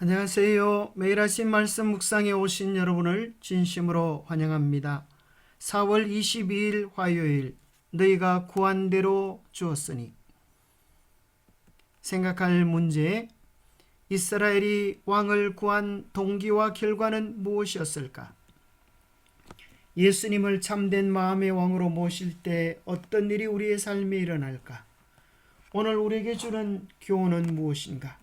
안녕하세요. 매일 아침 말씀 묵상에 오신 여러분을 진심으로 환영합니다. 4월 22일 화요일, 너희가 구한 대로 주었으니. 생각할 문제: 이스라엘이 왕을 구한 동기와 결과는 무엇이었을까? 예수님을 참된 마음의 왕으로 모실 때 어떤 일이 우리의 삶에 일어날까? 오늘 우리에게 주는 교훈은 무엇인가?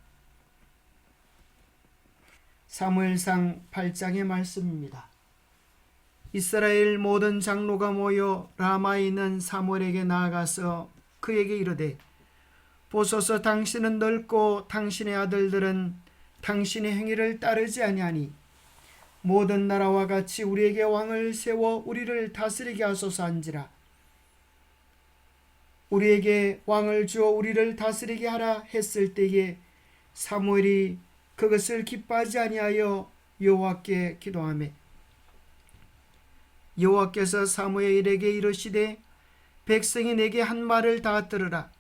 사무엘상 8장의 말씀입니다. 이스라엘 모든 장로가 모여 라마에 있는 사무엘에게 나아가서 그에게 이르되, 보소서, 당신은 넓고 당신의 아들들은 당신의 행위를 따르지 아니하니 모든 나라와 같이 우리에게 왕을 세워 우리를 다스리게 하소서 한지라. 우리에게 왕을 주어 우리를 다스리게 하라 했을 때에 사무엘이 그것을 기뻐하지 아니하여 여호와께 기도하매, 여호와께서 사무엘에게 이르시되, 백성이 내게 한 말을 다 들으라.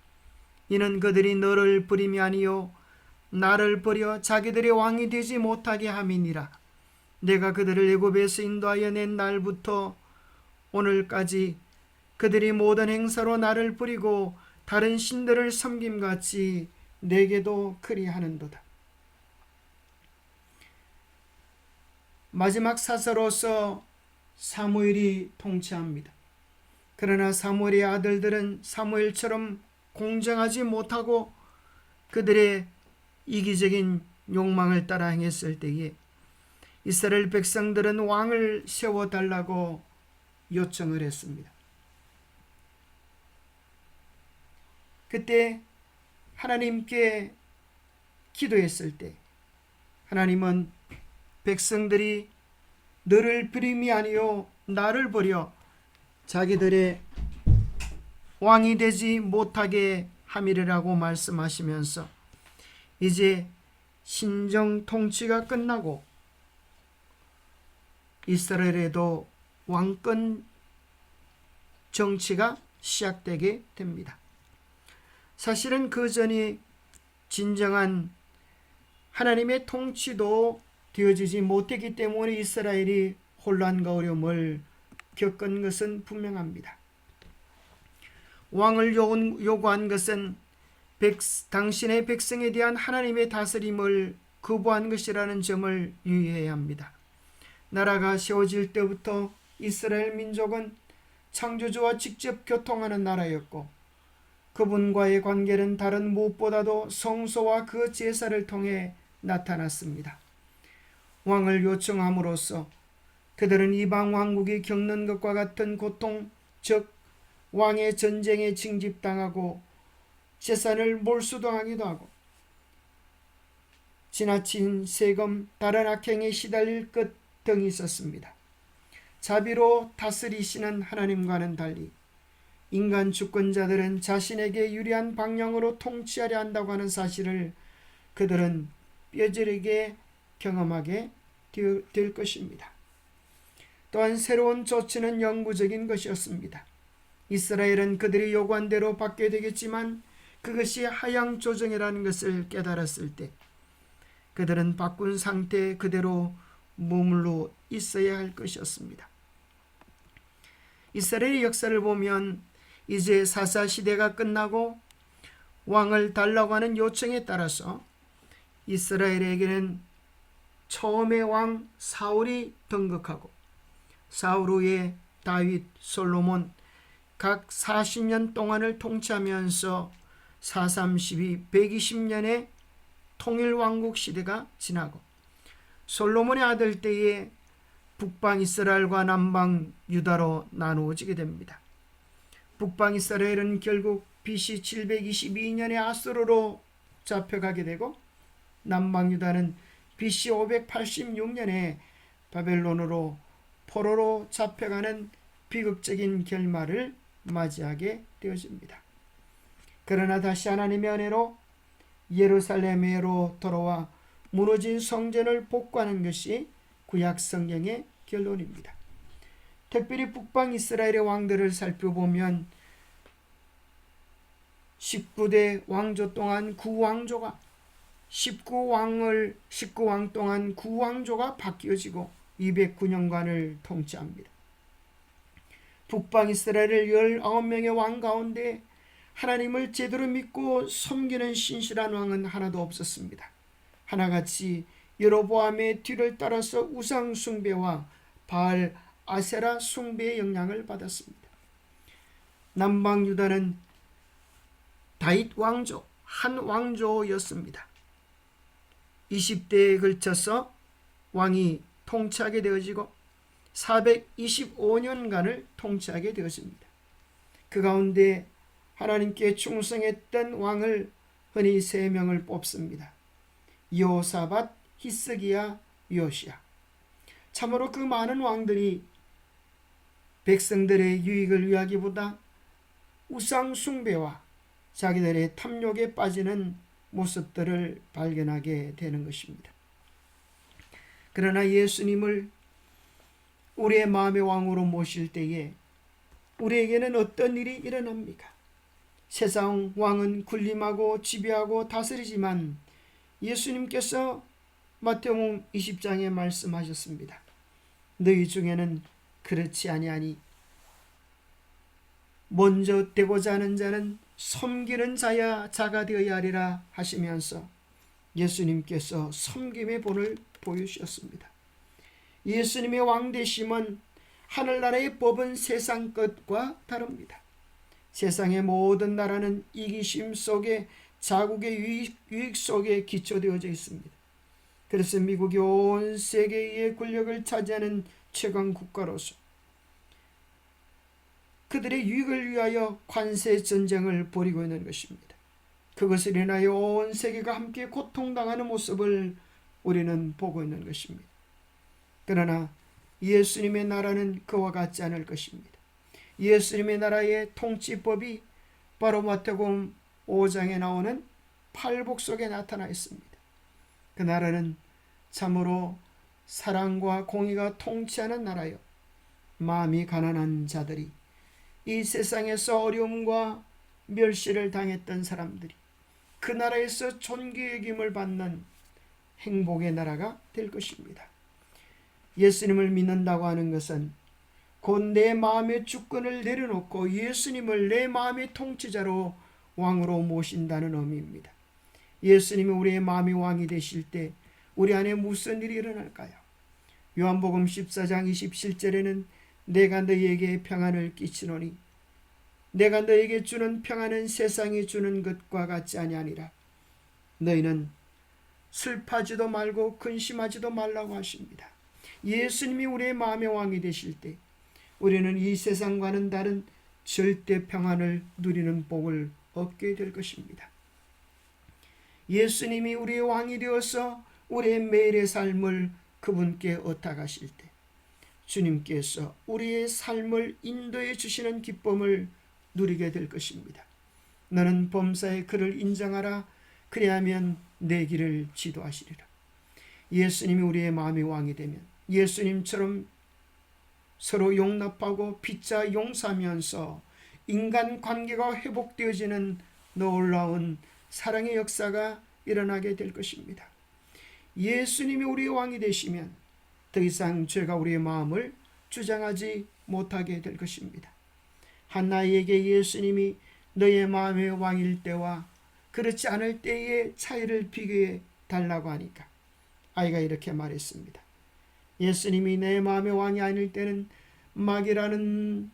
이는 그들이 너를 버림이 아니요 나를 버려 자기들의 왕이 되지 못하게 함이니라. 내가 그들을 애굽에서 인도하여 낸 날부터 오늘까지 그들이 모든 행사로 나를 버리고 다른 신들을 섬김같이 내게도 그리하는도다. 마지막 사서로서 사무엘이 통치합니다. 그러나 사무엘의 아들들은 사무엘처럼 공정하지 못하고 그들의 이기적인 욕망을 따라 행했을 때에 이스라엘 백성들은 왕을 세워달라고 요청을 했습니다. 그때 하나님께 기도했을 때 하나님은 백성들이 너를 버림이 아니요 나를 버려 자기들의 왕이 되지 못하게 함이라고 말씀하시면서 이제 신정 통치가 끝나고 이스라엘에도 왕권 정치가 시작되게 됩니다. 사실은 그 전이 진정한 하나님의 통치도 되어지지 못했기 때문에 이스라엘이 혼란과 어려움을 겪은 것은 분명합니다. 왕을 요구한 것은 당신의 백성에 대한 하나님의 다스림을 거부한 것이라는 점을 유의해야 합니다. 나라가 세워질 때부터 이스라엘 민족은 창조주와 직접 교통하는 나라였고 그분과의 관계는 다른 무엇보다도 성소와 그 제사를 통해 나타났습니다. 왕을 요청함으로써 그들은 이방 왕국이 겪는 것과 같은 고통, 즉 왕의 전쟁에 징집당하고 재산을 몰수당하기도 하고 지나친 세금, 다른 악행에 시달릴 것 등이 있었습니다. 자비로 다스리시는 하나님과는 달리 인간 주권자들은 자신에게 유리한 방향으로 통치하려 한다고 하는 사실을 그들은 뼈저리게 경험하게 될 것입니다. 또한 새로운 조치는 영구적인 것이었습니다. 이스라엘은 그들이 요구한 대로 받게 되겠지만 그것이 하향 조정이라는 것을 깨달았을 때 그들은 바꾼 상태 그대로 머물러 있어야 할 것이었습니다. 이스라엘의 역사를 보면 이제 사사 시대가 끝나고 왕을 달라고 하는 요청에 따라서 이스라엘에게는 처음의 왕 사울이 등극하고 사울 후에 다윗, 솔로몬 각 40년 동안을 통치하면서 432, 120년의 통일왕국 시대가 지나고 솔로몬의 아들 때에 북방 이스라엘과 남방 유다로 나누어지게 됩니다. 북방 이스라엘은 결국 BC 722년에 아수르로 잡혀가게 되고 남방 유다는 BC 586년에 바벨론으로 포로로 잡혀가는 비극적인 결말을 맞이하게 되어집니다. 그러나 다시 하나님의 은혜로 예루살렘으로 돌아와 무너진 성전을 복구하는 것이 구약 성경의 결론입니다. 특별히 북방 이스라엘의 왕들을 살펴보면 19대 왕조 동안 9왕조가 19왕 동안 구왕조가 바뀌어지고 209년간을 통치합니다. 북방 이스라엘을 19명의 왕 가운데 하나님을 제대로 믿고 섬기는 신실한 왕은 하나도 없었습니다. 하나같이 여로보암의 뒤를 따라서 우상 숭배와 바알 아세라 숭배의 영향을 받았습니다. 남방 유다는 다윗 왕조, 한 왕조였습니다. 20대에 걸쳐서 왕이 통치하게 되어지고 425년간을 통치하게 되어집니다. 그 가운데 하나님께 충성했던 왕을 흔히 3명을 뽑습니다. 여호사밧, 히스기야, 요시야. 참으로 그 많은 왕들이 백성들의 유익을 위하기보다 우상 숭배와 자기들의 탐욕에 빠지는 모습들을 발견하게 되는 것입니다. 그러나 예수님을 우리의 마음의 왕으로 모실 때에 우리에게는 어떤 일이 일어납니까? 세상 왕은 군림하고 지배하고 다스리지만 예수님께서 마태복음 20장에 말씀하셨습니다. 너희 중에는 그렇지 아니하니 먼저 되고자 하는 자는 섬기는 자야 자가 되어야 하리라 하시면서 예수님께서 섬김의 본을 보여주셨습니다. 예수님의 왕되심은 하늘나라의 법은 세상 것과 다릅니다. 세상의 모든 나라는 이기심 속에 자국의 유익 속에 기초되어져 있습니다. 그래서 미국이 온 세계의 권력을 차지하는 최강 국가로서 그들의 유익을 위하여 관세 전쟁을 벌이고 있는 것입니다. 그것을 인하여 온 세계가 함께 고통당하는 모습을 우리는 보고 있는 것입니다. 그러나 예수님의 나라는 그와 같지 않을 것입니다. 예수님의 나라의 통치법이 바로 마태복음 5장에 나오는 팔복 속에 나타나 있습니다. 그 나라는 참으로 사랑과 공의가 통치하는 나라요, 마음이 가난한 자들이, 이 세상에서 어려움과 멸시를 당했던 사람들이 그 나라에서 존귀 여김을 받는 행복의 나라가 될 것입니다. 예수님을 믿는다고 하는 것은 곧 내 마음의 주권을 내려놓고 예수님을 내 마음의 통치자로 왕으로 모신다는 의미입니다. 예수님이 우리의 마음의 왕이 되실 때 우리 안에 무슨 일이 일어날까요? 요한복음 14장 27절에는 내가 너희에게 평안을 끼치노니 내가 너희에게 주는 평안은 세상이 주는 것과 같지 아니하니라. 너희는 슬퍼하지도 말고 근심하지도 말라고 하십니다. 예수님이 우리의 마음의 왕이 되실 때 우리는 이 세상과는 다른 절대 평안을 누리는 복을 얻게 될 것입니다. 예수님이 우리의 왕이 되어서 우리의 매일의 삶을 그분께 의탁하실 때 주님께서 우리의 삶을 인도해 주시는 기쁨을 누리게 될 것입니다. 너는 범사에 그를 인정하라. 그리하면 내 길을 지도하시리라. 예수님이 우리의 마음의 왕이 되면 예수님처럼 서로 용납하고 피차 용서하면서 인간관계가 회복되어지는 놀라운 사랑의 역사가 일어나게 될 것입니다. 예수님이 우리의 왕이 되시면 더 이상 죄가 우리의 마음을 주장하지 못하게 될 것입니다. 한나에게 예수님이 너의 마음의 왕일 때와 그렇지 않을 때의 차이를 비교해 달라고 하니까 아이가 이렇게 말했습니다. 예수님이 내 마음의 왕이 아닐 때는 마귀라는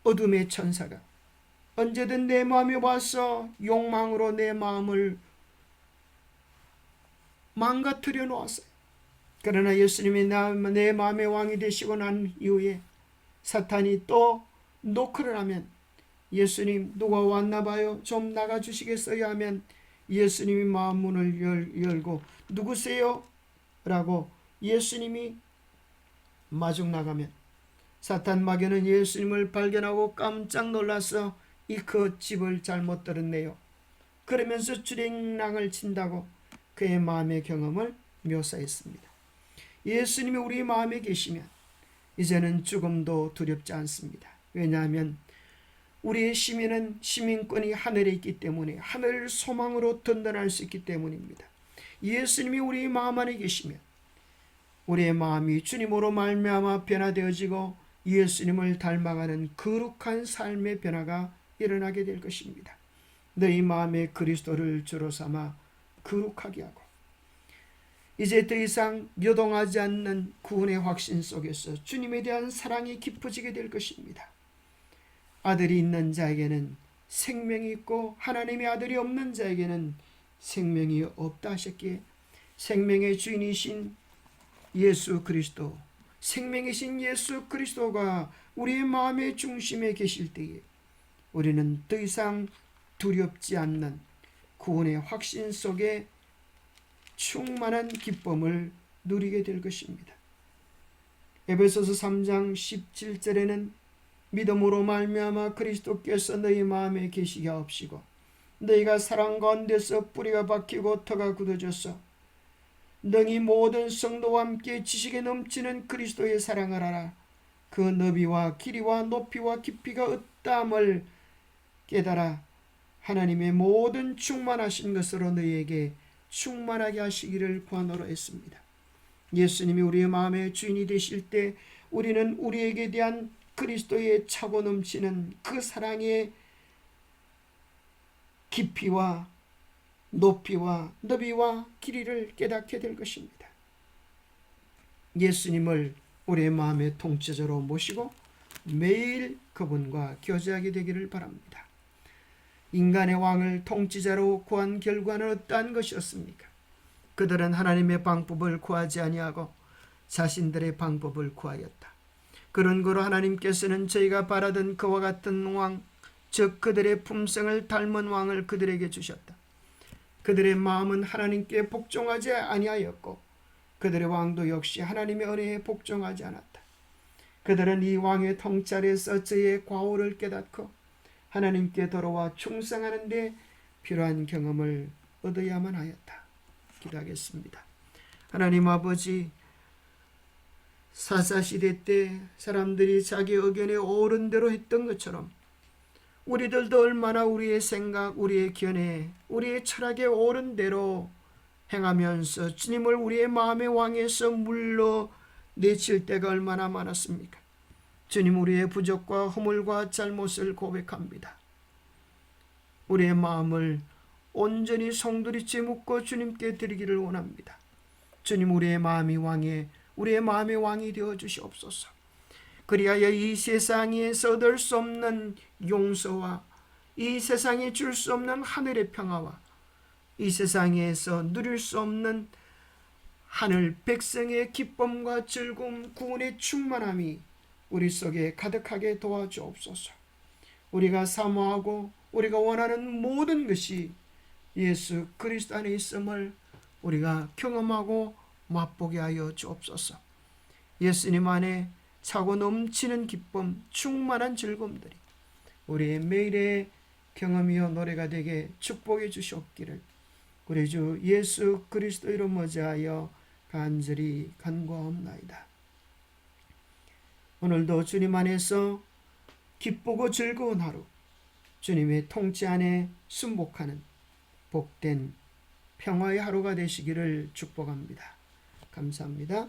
어둠의 천사가 언제든 내 마음에 와서 욕망으로 내 마음을 망가뜨려 놓았어요. 그러나 예수님이 내 마음의 왕이 되시고 난 이후에 사탄이 또 노크를 하면 예수님 누가 왔나 봐요, 좀 나가주시겠어요 하면 예수님이 마음 문을 열고 누구세요? 라고 예수님이 마중 나가면 사탄 마귀는 예수님을 발견하고 깜짝 놀라서 이 그 집을 잘못 들었네요 그러면서 주랭랑을 친다고 그의 마음의 경험을 묘사했습니다. 예수님이 우리 마음에 계시면 이제는 죽음도 두렵지 않습니다. 왜냐하면 우리의 시민권이 하늘에 있기 때문에 하늘 소망으로 든든할 수 있기 때문입니다. 예수님이 우리 마음 안에 계시면 우리의 마음이 주님으로 말미암아 변화되어지고 예수님을 닮아가는 거룩한 삶의 변화가 일어나게 될 것입니다. 너희 마음에 그리스도를 주로 삼아 거룩하게 하고 이제 더 이상 요동하지 않는 구원의 확신 속에서 주님에 대한 사랑이 깊어지게 될 것입니다. 아들이 있는 자에게는 생명이 있고 하나님의 아들이 없는 자에게는 생명이 없다 하셨기에 생명의 주인이신 예수 그리스도, 생명이신 예수 그리스도가 우리의 마음의 중심에 계실 때에 우리는 더 이상 두렵지 않는 구원의 확신 속에 충만한 기쁨을 누리게 될 것입니다. 에베소서 3장 17절에는 믿음으로 말미암아 그리스도께서 너희 마음에 계시게 하옵시고 너희가 사랑 가운데서 뿌리가 박히고 터가 굳어져서 너희 모든 성도와 함께 지식에 넘치는 그리스도의 사랑을 알아 그 너비와 길이와 높이와 깊이가 어떠함을 깨달아 하나님의 모든 충만하신 것으로 너희에게 충만하게 하시기를 구하노라 했습니다. 예수님이 우리의 마음의 주인이 되실 때 우리는 우리에게 대한 그리스도의 차고 넘치는 그 사랑의 깊이와 높이와 너비와 길이를 깨닫게 될 것입니다. 예수님을 우리의 마음의 통치자로 모시고 매일 그분과 교제하게 되기를 바랍니다. 인간의 왕을 통치자로 구한 결과는 어떠한 것이었습니까? 그들은 하나님의 방법을 구하지 아니하고 자신들의 방법을 구하였다. 그런 거로 하나님께서는 저희가 바라던 그와 같은 왕, 즉 그들의 품성을 닮은 왕을 그들에게 주셨다. 그들의 마음은 하나님께 복종하지 아니하였고 그들의 왕도 역시 하나님의 은혜에 복종하지 않았다. 그들은 이 왕의 통치 아래서 저의 과오를 깨닫고 하나님께 돌아와 충성하는 데 필요한 경험을 얻어야만 하였다. 기도하겠습니다. 하나님 아버지, 사사시대 때 사람들이 자기 의견에 옳은 대로 했던 것처럼 우리들도 얼마나 우리의 생각, 우리의 견해, 우리의 철학에 옳은 대로 행하면서 주님을 우리의 마음의 왕에서 물러내칠 때가 얼마나 많았습니까? 주님, 우리의 부족과 허물과 잘못을 고백합니다. 우리의 마음을 온전히 송두리째 묶고 주님께 드리기를 원합니다. 주님, 우리의 마음의 왕이 되어 주시옵소서. 그리하여 이 세상에서 얻을 수 없는 용서와 이 세상에 줄 수 없는 하늘의 평화와 이 세상에서 누릴 수 없는 하늘 백성의 기쁨과 즐거움, 구원의 충만함이 우리 속에 가득하게 도와주옵소서. 우리가 사모하고 우리가 원하는 모든 것이 예수 그리스도 안에 있음을 우리가 경험하고 맛보게 하여 주옵소서. 예수님 안에 차고 넘치는 기쁨, 충만한 즐거움들이 우리의 매일의 경험이요 노래가 되게 축복해 주시옵기를 우리 주 예수 그리스도 이름 머지하여 간절히 간구하옵나이다. 오늘도 주님 안에서 기쁘고 즐거운 하루, 주님의 통치 안에 순복하는 복된 평화의 하루가 되시기를 축복합니다. 감사합니다.